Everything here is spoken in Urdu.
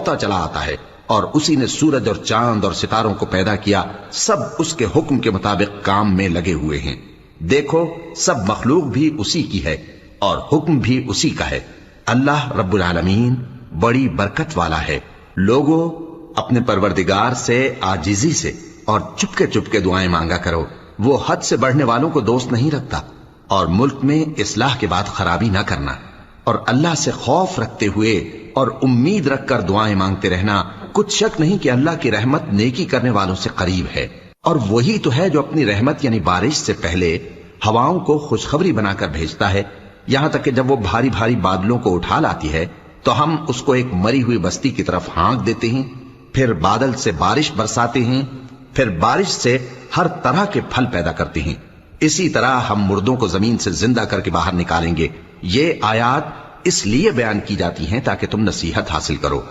دوڑتا چلا آتا ہے، اور اسی نے سورج اور چاند اور ستاروں کو پیدا کیا، سب اس کے حکم کے مطابق کام میں لگے ہوئے ہیں۔ دیکھو سب مخلوق بھی اسی کی ہے اور حکم بھی اسی کا ہے۔ اللہ رب العالمین بڑی برکت والا ہے۔ لوگوں اپنے پروردگار سے عاجزی سے اور چپکے چپکے دعائیں مانگا کرو، وہ حد سے بڑھنے والوں کو دوست نہیں رکھتا، اور ملک میں اصلاح کے بعد خرابی نہ کرنا، اور اللہ سے خوف رکھتے ہوئے اور امید رکھ کر دعائیں مانگتے رہنا۔ کچھ شک نہیں کہ اللہ کی رحمت نیکی کرنے والوں سے قریب ہے، اور وہی تو ہے جو اپنی رحمت یعنی بارش سے پہلے ہواؤں کو خوشخبری بنا کر بھیجتا ہے، یہاں تک کہ جب وہ بھاری بھاری بادلوں کو اٹھا لاتی ہے تو ہم اس کو ایک مری ہوئی بستی کی طرف ہانک دیتے ہیں، پھر بادل سے بارش برساتے ہیں، پھر بارش سے ہر طرح کے پھل پیدا کرتے ہیں۔ اسی طرح ہم مردوں کو زمین سے زندہ کر کے باہر نکالیں گے۔ یہ آیات اس لیے بیان کی جاتی ہیں تاکہ تم نصیحت حاصل کرو۔